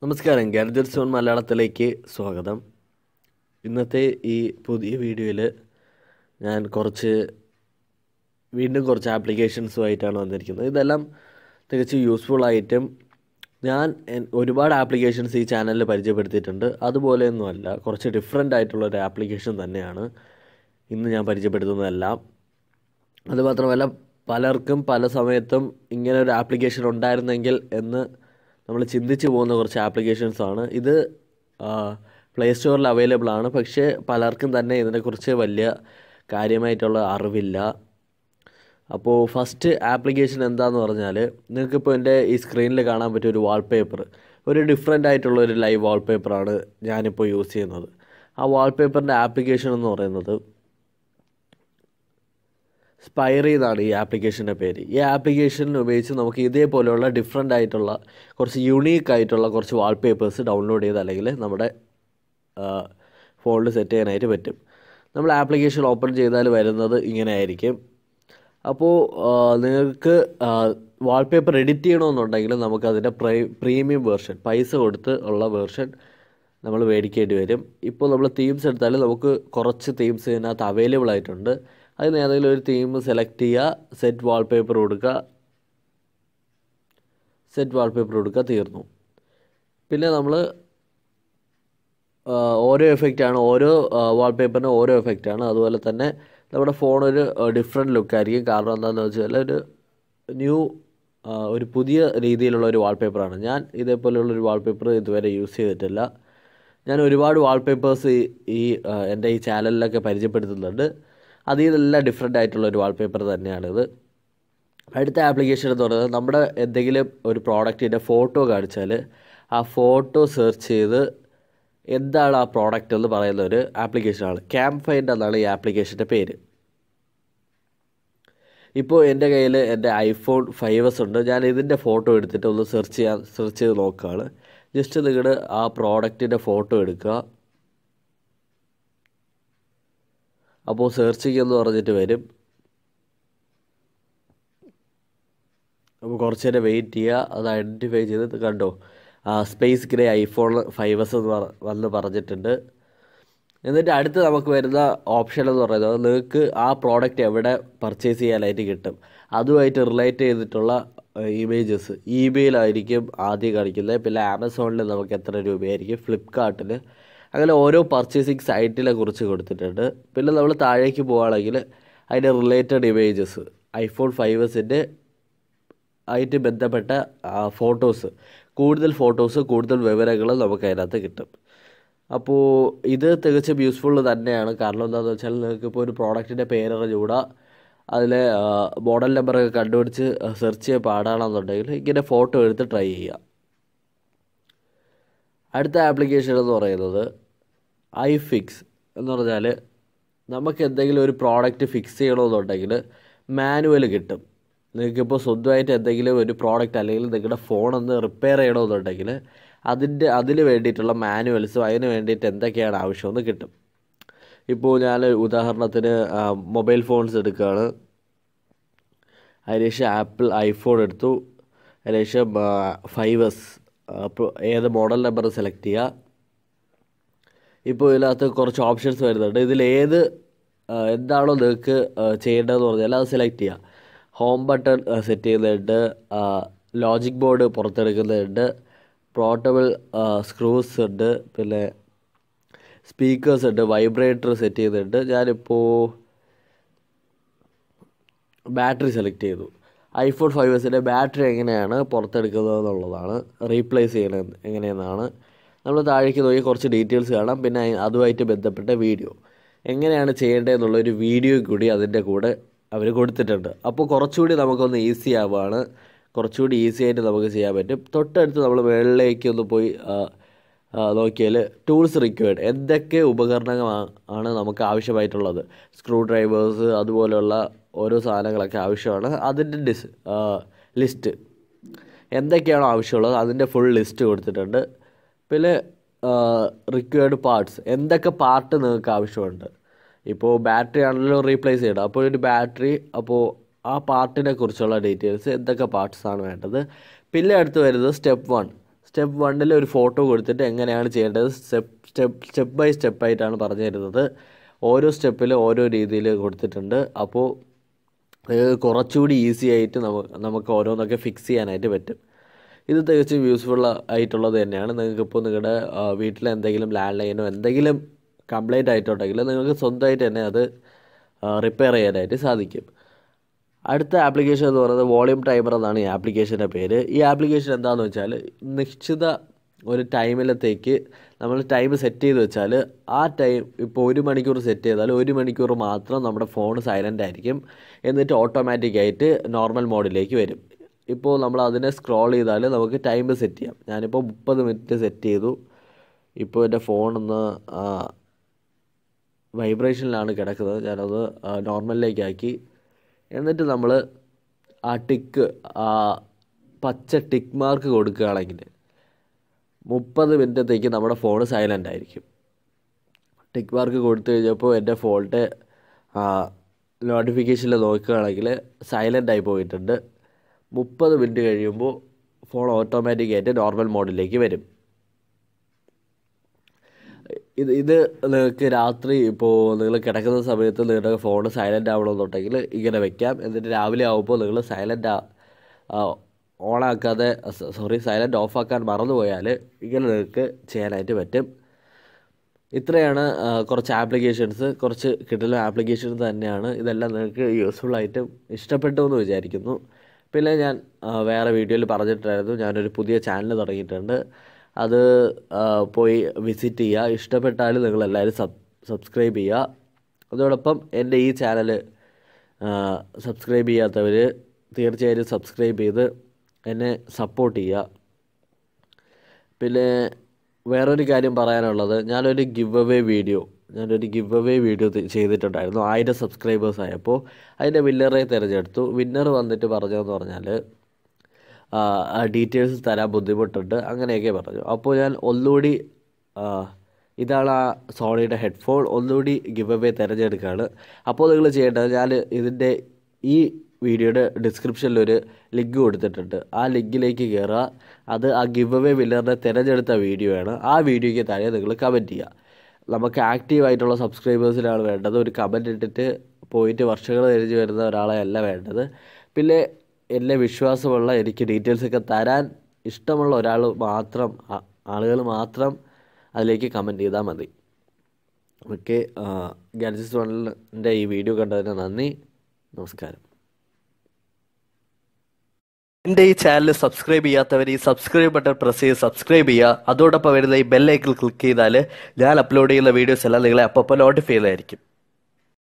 നമസ്കാരം, gadgets on മലയാളത്തിലേക്ക് സ്വാഗതം. ഇന്നത്തെ ഈ പുതിയ വീഡിയോയിൽ ഞാൻ വീണ്ടും കുറച്ച് ആപ്ലിക്കേഷൻസുമായിട്ടാണ് വന്നിരിക്കുന്നത്. ഇതെല്ലാം തികച്ചും യൂസ്ഫുൾ ആയിട്ടും ഞാൻ ഒരുപാട് ആപ്ലിക്കേഷൻസ് ഈ ചാനലിൽ പരിചയപ്പെടുത്തിയിട്ടുണ്ട്. അതുപോലെയൊന്നുമല്ല, കുറച്ച് ഡിഫറെൻ്റ് ആയിട്ടുള്ളൊരു ആപ്ലിക്കേഷൻ തന്നെയാണ് ഇന്ന് ഞാൻ പരിചയപ്പെടുത്തുന്നതെല്ലാം. അതുമാത്രമല്ല, പലർക്കും പല സമയത്തും ഇങ്ങനെ ഒരു ആപ്ലിക്കേഷൻ ഉണ്ടായിരുന്നെങ്കിൽ എന്ന് നമ്മൾ ചിന്തിച്ച് പോകുന്ന കുറച്ച് ആപ്ലിക്കേഷൻസാണ്. ഇത് പ്ലേ സ്റ്റോറിൽ അവൈലബിൾ ആണ്. പക്ഷേ പലർക്കും തന്നെ ഇതിനെക്കുറിച്ച് വലിയ കാര്യമായിട്ടുള്ള അറിവില്ല. അപ്പോൾ ഫസ്റ്റ് ആപ്ലിക്കേഷൻ എന്താണെന്ന് പറഞ്ഞാൽ, നിങ്ങൾക്കിപ്പോൾ എൻ്റെ ഈ സ്ക്രീനിൽ കാണാൻ പറ്റിയ ഒരു വാൾപേപ്പർ, ഒരു ഡിഫറെൻ്റ് ആയിട്ടുള്ള ഒരു ലൈവ് വാൾപേപ്പറാണ് ഞാനിപ്പോൾ യൂസ് ചെയ്യുന്നത്. ആ വാൾപേപ്പറിൻ്റെ ആപ്ലിക്കേഷൻ എന്ന് പറയുന്നത് സ്പൈറി എന്നാണ് ഈ ആപ്ലിക്കേഷൻ്റെ പേര്. ഈ ആപ്ലിക്കേഷൻ ഉപയോഗിച്ച് നമുക്ക് ഇതേപോലെയുള്ള ഡിഫറെൻ്റ് ആയിട്ടുള്ള കുറച്ച് യുണീക്ക് ആയിട്ടുള്ള കുറച്ച് വാൾപേപ്പേഴ്സ് ഡൗൺലോഡ് ചെയ്ത് അല്ലെങ്കിൽ നമ്മുടെ ഫോണിൽ സെറ്റ് ചെയ്യാനായിട്ട് പറ്റും. നമ്മൾ ആപ്ലിക്കേഷൻ ഓപ്പൺ ചെയ്താൽ വരുന്നത് ഇങ്ങനെ ആയിരിക്കും. അപ്പോൾ നിങ്ങൾക്ക് വാൾപേപ്പർ എഡിറ്റ് ചെയ്യണമെന്നുണ്ടെങ്കിൽ നമുക്കതിൻ്റെ പ്രീമിയം വേർഷൻ, പൈസ കൊടുത്ത് ഉള്ള വേർഷൻ നമ്മൾ മേടിക്കേണ്ടി വരും. ഇപ്പോൾ നമ്മൾ തീംസ് എടുത്താൽ നമുക്ക് കുറച്ച് തീംസ് ഇതിനകത്ത് അവൈലബിൾ ആയിട്ടുണ്ട്. അതിന് ഏതെങ്കിലും ഒരു തീം സെലക്ട് ചെയ്യുക, സെറ്റ് വാൾപേപ്പർ കൊടുക്കുക, തീർന്നു. പിന്നെ നമ്മൾ ഓരോ എഫക്റ്റാണ്, ഓരോ വാൾപേപ്പറിന് ഓരോ എഫക്റ്റാണ്. അതുപോലെ തന്നെ നമ്മുടെ ഫോണൊരു ഡിഫറെൻറ്റ് ലുക്കായിരിക്കും. കാരണം എന്താണെന്ന് വെച്ചാൽ ഒരു പുതിയ രീതിയിലുള്ള ഒരു വാൾപേപ്പറാണ്. ഞാൻ ഇതേപോലെയുള്ളൊരു വാൾപേപ്പർ ഇതുവരെ യൂസ് ചെയ്തിട്ടില്ല. ഞാൻ ഒരുപാട് വാൾപേപ്പേഴ്സ് എൻ്റെ ഈ ചാനലിലൊക്കെ പരിചയപ്പെടുത്തുന്നുണ്ട്. അതിൽ നിന്നെല്ലാം ഡിഫറെൻ്റ് ആയിട്ടുള്ളൊരു വാൾപേപ്പർ തന്നെയാണിത്. അടുത്ത ആപ്ലിക്കേഷൻ എന്ന് പറയുന്നത്, നമ്മുടെ എന്തെങ്കിലും ഒരു പ്രോഡക്റ്റിൻ്റെ ഫോട്ടോ കാണിച്ചാൽ ആ ഫോട്ടോ സെർച്ച് ചെയ്ത് എന്താണ് ആ പ്രോഡക്റ്റ് എന്ന് പറയുന്ന ഒരു ആപ്ലിക്കേഷനാണ്. ക്യാമ്പ് ഫൈൻഡ് എന്നാണ് ഈ ആപ്ലിക്കേഷൻ്റെ പേര്. ഇപ്പോൾ എൻ്റെ കയ്യിൽ എൻ്റെ iPhone 5s ഉണ്ട്. ഞാൻ ഇതിൻ്റെ ഫോട്ടോ എടുത്തിട്ട് ഒന്ന് സെർച്ച് ചെയ്ത് നോക്കുകയാണ്. ജസ്റ്റ് നിങ്ങളുടെ ആ പ്രോഡക്റ്റിൻ്റെ ഫോട്ടോ എടുക്കുക. അപ്പോൾ സെർച്ചിങ് എന്ന് പറഞ്ഞിട്ട് വരും. അപ്പോൾ കുറച്ച് നേരം വെയിറ്റ് ചെയ്യുക, അത് ഐഡൻറ്റിഫൈ ചെയ്ത് കണ്ടോ, സ്പേസ് ഗ്രേ iPhone 5s എന്ന് വന്ന് പറഞ്ഞിട്ടുണ്ട്. എന്നിട്ട് അടുത്ത് നമുക്ക് വരുന്ന ഓപ്ഷൻ എന്ന് പറയുന്നത്, നിങ്ങൾക്ക് ആ പ്രോഡക്റ്റ് എവിടെ പർച്ചേസ് ചെയ്യാനായിട്ട് കിട്ടും, അതുമായിട്ട് റിലേറ്റ് ചെയ്തിട്ടുള്ള ഇമേജസ് eBayയിലായിരിക്കും ആദ്യം കാണിക്കുന്നത്. പിന്നെ ആമസോണിൽ നമുക്ക് എത്ര രൂപയായിരിക്കും, ഫ്ലിപ്കാർട്ടിൽ, അങ്ങനെ ഓരോ പർച്ചേസിങ് സൈറ്റിനെ കുറിച്ച് കൊടുത്തിട്ടുണ്ട്. പിന്നെ നമ്മൾ താഴേക്ക് പോവുകയാണെങ്കിൽ അതിൻ്റെ റിലേറ്റഡ് ഇമേജസ്, iPhone 5s ആയിട്ട് ബന്ധപ്പെട്ട കൂടുതൽ വിവരങ്ങൾ നമുക്ക് അതിനകത്ത് കിട്ടും. അപ്പോൾ ഇത് തികച്ചും യൂസ്ഫുൾ തന്നെയാണ്. കാരണം എന്താണെന്ന് വെച്ചാൽ, നിങ്ങൾക്കിപ്പോൾ ഒരു പ്രോഡക്റ്റിൻ്റെ പേരറിഞ്ഞുകൂടാ, അതിലെ മോഡൽ നമ്പറൊക്കെ കണ്ടുപിടിച്ച് സെർച്ച് ചെയ്യാൻ പാടാണെന്നുണ്ടെങ്കിൽ ഇങ്ങനെ ഫോട്ടോ എടുത്ത് ട്രൈ ചെയ്യുക. അടുത്ത ആപ്ലിക്കേഷൻ എന്ന് പറയുന്നത് iFix എന്ന് പറഞ്ഞാൽ, നമുക്ക് എന്തെങ്കിലും ഒരു പ്രോഡക്റ്റ് ഫിക്സ് ചെയ്യണമെന്നുണ്ടെങ്കിൽ മാനുവൽ കിട്ടും. നിങ്ങൾക്കിപ്പോൾ സ്വന്തമായിട്ട് എന്തെങ്കിലും ഒരു പ്രോഡക്റ്റ് അല്ലെങ്കിൽ നിങ്ങളുടെ ഫോണൊന്ന് റിപ്പയർ ചെയ്യണമെന്നുണ്ടെങ്കിൽ അതിന് വേണ്ടിയിട്ടുള്ള മാനുവൽസും അതിന് വേണ്ടിയിട്ട് എന്തൊക്കെയാണ് ആവശ്യമെന്ന് കിട്ടും. ഇപ്പോൾ ഞാൻ ഉദാഹരണത്തിന് മൊബൈൽ ഫോൺസ് എടുക്കുകയാണ്. അതിനുശേഷം ആപ്പിൾ iPhone എടുത്തു. അതിനുശേഷം 5s, ഏത് മോഡൽ നമ്പർ സെലക്ട് ചെയ്യുക. ഇപ്പോൾ ഇതിനകത്ത് കുറച്ച് ഓപ്ഷൻസ് വരുന്നുണ്ട്. എന്താണോ നിങ്ങൾക്ക് ചെയ്യേണ്ടതെന്ന് പറഞ്ഞാൽ അത് സെലക്ട് ചെയ്യുക. ഹോം ബട്ടൺ സെറ്റ് ചെയ്യുന്നുണ്ട്, ലോജിക് ബോർഡ് പുറത്തെടുക്കുന്നുണ്ട്, പോർട്ടബിൾ സ്ക്രൂസ് ഉണ്ട്, പിന്നെ സ്പീക്കേഴ്സ് ഉണ്ട്, വൈബ്രേറ്റർ സെറ്റ് ചെയ്യുന്നുണ്ട്. ഞാനിപ്പോൾ ബാറ്ററി സെലക്ട് ചെയ്തു. iPhone 5s ബാറ്ററി എങ്ങനെയാണ് പുറത്തെടുക്കുന്നത് എന്നുള്ളതാണ്, റീപ്ലേസ് ചെയ്യണത് എങ്ങനെയെന്നാണ്. നമ്മൾ താഴേക്ക് നോക്കി കുറച്ച് ഡീറ്റെയിൽസ് കാണാം. പിന്നെ അതുമായിട്ട് ബന്ധപ്പെട്ട വീഡിയോ എങ്ങനെയാണ് ചെയ്യേണ്ടതെന്നുള്ളൊരു വീഡിയോ കൂടി അതിൻ്റെ കൂടെ അവർ കൊടുത്തിട്ടുണ്ട്. അപ്പോൾ കുറച്ചുകൂടി നമുക്കൊന്ന് ഈസി ആവുകയാണ്, കുറച്ചുകൂടി ഈസി ആയിട്ട് നമുക്ക് ചെയ്യാൻ പറ്റും. തൊട്ടടുത്ത് നമ്മൾ മുകളിലേക്ക് ഒന്ന് പോയി നോക്കിയാൽ ടൂൾസ് റിക്വയർഡ്, എന്തൊക്കെ ഉപകരണങ്ങളാണ് നമുക്ക് ആവശ്യമായിട്ടുള്ളത്, സ്ക്രൂ ഡ്രൈവേഴ്സ് അതുപോലെയുള്ള ഓരോ സാധനങ്ങളൊക്കെ ആവശ്യമാണ്. അതിൻ്റെ ലിസ്റ്റ് എന്തൊക്കെയാണോ ആവശ്യമുള്ളത് അതിൻ്റെ ഫുൾ ലിസ്റ്റ് കൊടുത്തിട്ടുണ്ട്. പിന്നെ റിക്വയർഡ് പാർട്സ്, എന്തൊക്കെ പാർട്ട് നിങ്ങൾക്ക് ആവശ്യമുണ്ട്. ഇപ്പോൾ ബാറ്ററി ആണല്ലോ റീപ്ലേസ് ചെയ്യണം, അപ്പോൾ ഒരു ബാറ്ററി, അപ്പോൾ ആ പാർട്ടിനെ കുറിച്ചുള്ള ഡീറ്റെയിൽസ്, എന്തൊക്കെ പാർട്സാണ് വേണ്ടത്. പിന്നെ അടുത്ത് വരുന്നത് സ്റ്റെപ്പ് 1. സ്റ്റെപ്പ് 1 ഒരു ഫോട്ടോ കൊടുത്തിട്ട് എങ്ങനെയാണ് ചെയ്യേണ്ടത് സ്റ്റെപ്പ് ബൈ സ്റ്റെപ്പായിട്ടാണ് പറഞ്ഞു തരുന്നത്. ഓരോ സ്റ്റെപ്പിലും ഓരോ രീതിയിൽ കൊടുത്തിട്ടുണ്ട്. അപ്പോൾ കുറച്ചുകൂടി ഈസി ആയിട്ട് നമുക്ക് ഓരോന്നൊക്കെ ഫിക്സ് ചെയ്യാനായിട്ട് പറ്റും. ഇത് തികച്ചും യൂസ്ഫുൾ ആയിട്ടുള്ളത് തന്നെയാണ്. നിങ്ങൾക്കിപ്പോൾ നിങ്ങളുടെ വീട്ടിൽ എന്തെങ്കിലും ലാൻഡ് ലൈനോ എന്തെങ്കിലും കംപ്ലൈൻറ്റ് ആയിട്ടുണ്ടെങ്കിൽ നിങ്ങൾക്ക് സ്വന്തമായിട്ട് തന്നെ അത് റിപ്പയർ ചെയ്യാനായിട്ട് സാധിക്കും. അടുത്ത ആപ്ലിക്കേഷൻ എന്ന് പറയുന്നത് വോളിയം ടൈമർ എന്നാണ് ഈ ആപ്ലിക്കേഷൻ്റെ പേര്. ഈ ആപ്ലിക്കേഷൻ എന്താണെന്ന് വെച്ചാൽ നിശ്ചിത ഒരു ടൈമിലത്തേക്ക് നമ്മൾ ടൈം സെറ്റ് ചെയ്ത് വെച്ചാൽ ആ ടൈം ഇപ്പോൾ 1 മണിക്കൂർ സെറ്റ് ചെയ്താൽ 1 മണിക്കൂർ മാത്രം നമ്മുടെ ഫോൺ സൈലൻ്റ് ആയിരിക്കും. എന്നിട്ട് ഓട്ടോമാറ്റിക്കായിട്ട് നോർമൽ മോഡിലേക്ക് വരും. ഇപ്പോൾ നമ്മൾ അതിനെ സ്ക്രോൾ ചെയ്താൽ നമുക്ക് ടൈം സെറ്റ് ചെയ്യാം. ഞാനിപ്പോൾ 30 മിനിറ്റ് സെറ്റ് ചെയ്തു. ഇപ്പോൾ എൻ്റെ ഫോണൊന്ന് വൈബ്രേഷനിലാണ് കിടക്കുന്നത്. ഞാനത് നോർമലിലേക്കാക്കി. എന്നിട്ട് നമ്മൾ ആ പച്ച ടിക്ക് മാർക്ക് കൊടുക്കുകയാണെങ്കിൽ 30 മിനിറ്റത്തേക്ക് നമ്മുടെ ഫോൺ സൈലൻ്റ് ആയിരിക്കും. ടിക്ക് മാർക്ക് കൊടുത്തു കഴിഞ്ഞപ്പോൾ എൻ്റെ ഫോണിൻ്റെ നോട്ടിഫിക്കേഷനിൽ നോക്കുകയാണെങ്കിൽ സൈലൻ്റ് ആയി പോയിട്ടുണ്ട്. 30 മിനിറ്റ് കഴിയുമ്പോൾ ഫോൺ ഓട്ടോമാറ്റിക്കായിട്ട് നോർമൽ മോഡിലേക്ക് വരും. ഇത് നിങ്ങൾക്ക് രാത്രി ഇപ്പോൾ നിങ്ങൾ കിടക്കുന്ന സമയത്ത് നിങ്ങളുടെ ഫോൺ സൈലൻ്റ് ആവണമെന്നുണ്ടെങ്കിൽ ഇങ്ങനെ വെക്കാം. എന്നിട്ട് രാവിലെ ആകുമ്പോൾ നിങ്ങൾ സൈലൻ്റ് സൈലൻ്റ് ഓഫാക്കാൻ മറന്നുപോയാൽ ഇങ്ങനെ നിങ്ങൾക്ക് ചെയ്യാനായിട്ട് പറ്റും. ഇത്രയാണ് കുറച്ച് ആപ്ലിക്കേഷൻസ്. കുറച്ച് കിട്ടുന്ന ആപ്ലിക്കേഷൻസ് തന്നെയാണ്. ഇതെല്ലാം നിങ്ങൾക്ക് യൂസ്ഫുള്ളായിട്ടും ഇഷ്ടപ്പെട്ടു എന്ന് വിചാരിക്കുന്നു. പിന്നെ ഞാൻ വേറെ വീഡിയോയിൽ പറഞ്ഞിട്ടായിരുന്നു, ഞാനൊരു പുതിയ ചാനൽ തുടങ്ങിയിട്ടുണ്ട്. അത് പോയി വിസിറ്റ് ചെയ്യുക. ഇഷ്ടപ്പെട്ടാൽ നിങ്ങളെല്ലാവരും സബ്സ്ക്രൈബ് ചെയ്യുക. അതോടൊപ്പം എൻ്റെ ഈ ചാനൽ സബ്സ്ക്രൈബ് ചെയ്യാത്തവർ തീർച്ചയായും സബ്സ്ക്രൈബ് ചെയ്ത് എന്നെ സപ്പോർട്ട് ചെയ്യുക. പിന്നെ വേറൊരു കാര്യം പറയാനുള്ളത്, ഞാനൊരു ഗിവ് അവേ വീഡിയോ ചെയ്തിട്ടുണ്ടായിരുന്നു. 1000 സബ്സ്ക്രൈബേഴ്സ് ആയപ്പോൾ അതിൻ്റെ വിന്നറെ തിരഞ്ഞെടുത്തു. വിന്നർ വന്നിട്ട് പറഞ്ഞതെന്ന് പറഞ്ഞാൽ ഡീറ്റെയിൽസ് തരാൻ ബുദ്ധിമുട്ടുണ്ട് അങ്ങനെയൊക്കെ പറഞ്ഞു. അപ്പോൾ ഞാൻ ഒന്നുകൂടി ഇതാണ് ആ സോണിയുടെ ഹെഡ്ഫോൺ ഒന്നുകൂടി ഗിവ് അവേ തിരഞ്ഞെടുക്കുകയാണ്. അപ്പോൾ നിങ്ങൾ ചെയ്യേണ്ടത്, ഞാൻ ഇതിൻ്റെ ഈ വീഡിയോയുടെ ഡിസ്ക്രിപ്ഷനിലൊരു ലിങ്ക് കൊടുത്തിട്ടുണ്ട്. ആ ലിങ്കിലേക്ക് കയറുക. അത് ആ ഗിവ് അവേ വിന്നറിനെ തിരഞ്ഞെടുത്ത വീഡിയോ ആണ്. ആ വീഡിയോയ്ക്ക് താഴെ നിങ്ങൾ കമൻറ്റ് ചെയ്യുക. നമുക്ക് ആക്റ്റീവായിട്ടുള്ള സബ്സ്ക്രൈബേഴ്സിനാണ് വേണ്ടത്. ഒരു കമൻറ്റ് ഇട്ടിട്ട് പോയിട്ട് വർഷങ്ങൾ കഴിഞ്ഞ് വരുന്ന ഒരാളെ അല്ല വേണ്ടത്. പിന്നെ എന്നെ വിശ്വാസമുള്ള, എനിക്ക് ഡീറ്റെയിൽസൊക്കെ തരാൻ ഇഷ്ടമുള്ള ആളുകൾ മാത്രം അതിലേക്ക് കമൻറ്റ് ചെയ്താൽ മതി. ഓക്കെ, ഗാഡ്ജറ്റ്സ് വണ്ണിൻ്റെ ഈ വീഡിയോ കണ്ടതിന് നന്ദി. നമസ്കാരം. എൻ്റെ ഈ ചാനൽ സബ്സ്ക്രൈബ് ചെയ്യാത്തവർ ഈ സബ്സ്ക്രൈബ് ബട്ടൺ പ്രസ് ചെയ്ത് സബ്സ്ക്രൈബ് ചെയ്യുക. അതോടൊപ്പം വരുന്ന ഈ ബെല്ലൈക്കൺ ക്ലിക്ക് ചെയ്താൽ ഞാൻ അപ്ലോഡ് ചെയ്യുന്ന വീഡിയോസ് എല്ലാം നിങ്ങളെ അപ്പോൾ നോട്ടിഫൈ ചെയ്തായിരിക്കും.